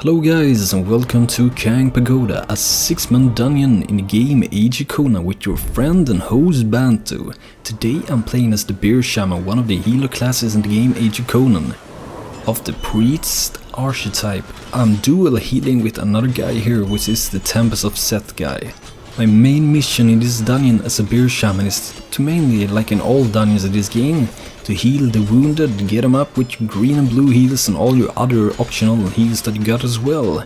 Hello guys and welcome to Kang Pagoda, a 6-man dungeon in the game Age of Conan with your friend and host Bantu. Today I'm playing as the Bearshaman, one of the healer classes in the game Age of Conan. Of the priest archetype, I'm dual healing with another guy here, which is the Tempest of Set guy. My main mission in this dungeon as a Bearshaman is to mainly, like in all dungeons of this game, to heal the wounded, get them up with your green and blue heals and all your other optional heals that you got as well.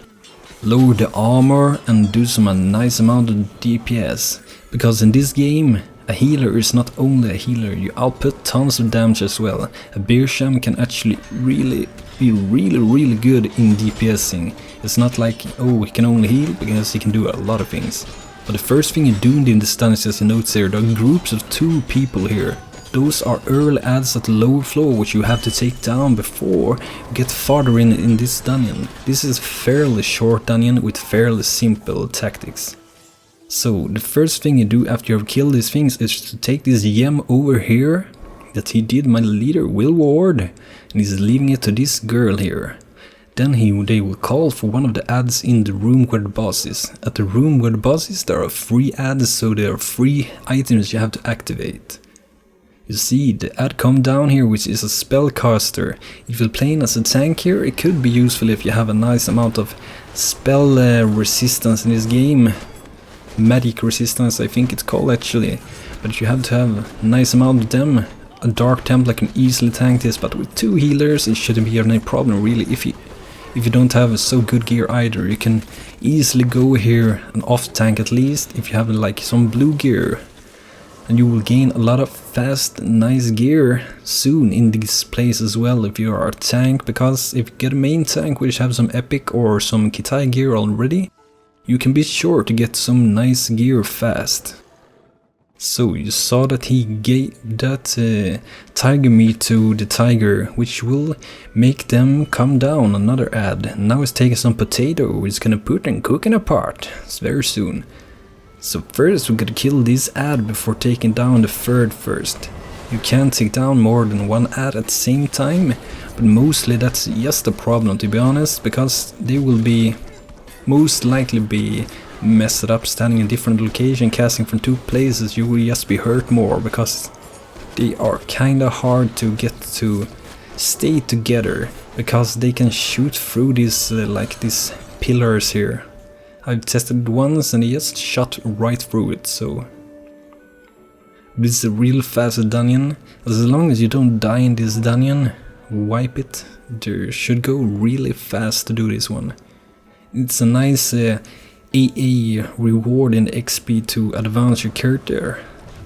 Lower the armor and do a nice amount of DPS, because in this game a healer is not only a healer, you output tons of damage as well. A Bearshaman can actually be really good in DPSing. It's not like, oh, he can only heal, because he can do a lot of things. But the first thing you're doing in this dungeon, as you notice here, there are groups of 2 people here. Those are early adds at the lower floor, which you have to take down before you get farther in this dungeon. This is a fairly short dungeon with fairly simple tactics. So the first thing you do after you have killed these things is to take this gem over here that he did, my leader Will Ward, and he's leaving it to this girl here. Then they will call for one of the ads in the room where the boss is. At the room where the boss is, there are 3 ads, so there are 3 items you have to activate. You see the ad come down here, which is a spellcaster. If you're playing as a tank here, it could be useful if you have a nice amount of spell resistance in this game. Magic resistance, I think it's called actually. But you have to have a nice amount of them. A Dark Templar can easily tank this, but with 2 healers it shouldn't be any problem really. If you don't have so good gear either, you can easily go here and off tank at least if you have like some blue gear. And you will gain a lot of fast, nice gear soon in this place as well if you are a tank, because if you get a main tank which have some epic or some Khitai gear already, you can be sure to get some nice gear fast. So you saw that he gave that tiger meat to the tiger, which will make them come down. Another ad. Now he's taking some potato, he's gonna put and cook in a pot. It's very soon. So first we gotta kill this ad before taking down the 3rd first. You can't take down more than 1 ad at the same time, but mostly that's just a problem, to be honest, because they will be most likely be messed up standing in different location, casting from 2 places. You will just be hurt more because they are kinda hard to get to stay together, because they can shoot through these like these pillars here. I've tested it once and he just shot right through it, so this is a real fast dungeon. As long as you don't die in this dungeon, wipe it. There should go really fast to do this one. It's a nice AA reward in the XP to advance your character.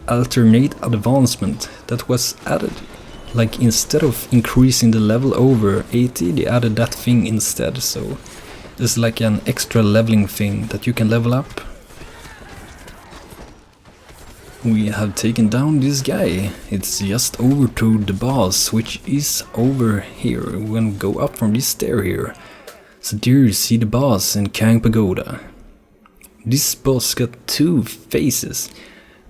Alternate advancement, that was added. Like instead of increasing the level over 80, they added that thing instead, so it's like an extra leveling thing that you can level up. We have taken down this guy. It's just over to the boss, which is over here. We're gonna go up from this stair here. So there you see the boss in Kang Pagoda. This boss got 2 faces,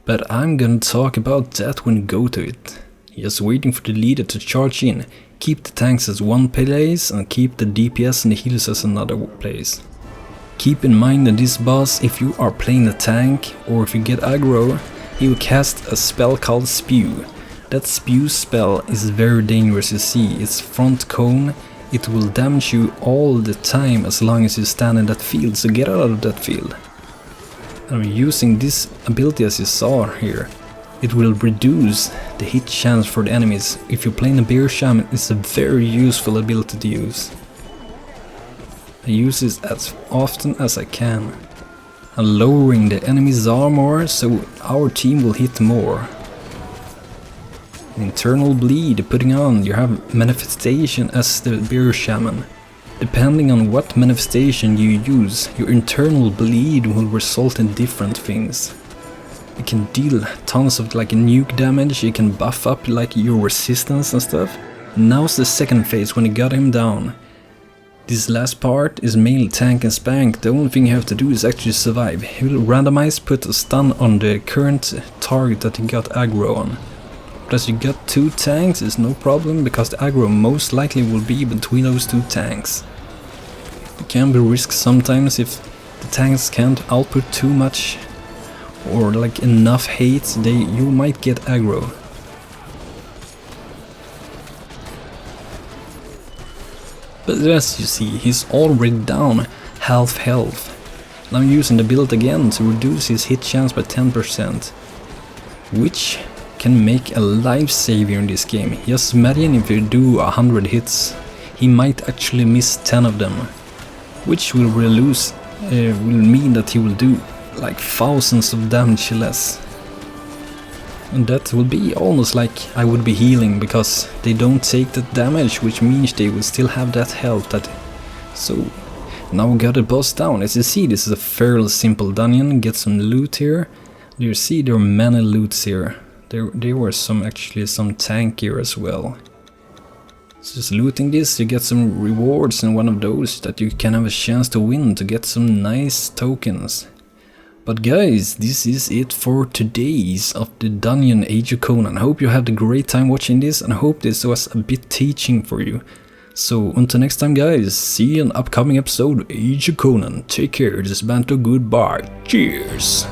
but I'm gonna talk about that when we go to it. Just waiting for the leader to charge in. Keep the tanks as 1 place and keep the DPS and the healers as another place. Keep in mind that this boss, if you are playing a tank or if you get aggro, he will cast a spell called Spew. That Spew spell is very dangerous, you see. It's front cone, it will damage you all the time as long as you stand in that field, so get out of that field. And using this ability as you saw here, it will reduce the hit chance for the enemies. If you're playing a Bearshaman, it's a very useful ability to use. I use this as often as I can. And lowering the enemy's armor so our team will hit more. Internal bleed putting on, you have manifestation as the Bearshaman. Depending on what manifestation you use, your internal bleed will result in different things. You can deal tons of like nuke damage, you can buff up like your resistance and stuff. Now's the 2nd phase when you got him down. This last part is mainly tank and spank. The only thing you have to do is actually survive. He will randomize put a stun on the current target that he got aggro on. But as you got 2 tanks, it's no problem, because the aggro most likely will be between those 2 tanks. It can be risky sometimes if the tanks can't output too much or like enough hate, you might get aggro. But as you see, he's already down half health. And I'm using the build again to reduce his hit chance by 10%, which can make a lifesaver in this game. Just imagine if you do 100 hits, he might actually miss 10 of them, which will mean that he will do like thousands of damage less. And that will be almost like I would be healing, because they don't take that damage, which means they will still have that health. So now we got the boss down. As you see, this is a fairly simple dungeon. Get some loot here. You see there are many loots here. There were actually some tank here as well. So just looting this, you get some rewards, and one of those that you can have a chance to win to get some nice tokens. But guys, this is it for today's of the Dungeon Age of Conan. I hope you had a great time watching this, and I hope this was a bit teaching for you. So until next time guys, see you in an upcoming episode of Age of Conan. Take care, this is Banto, goodbye, cheers!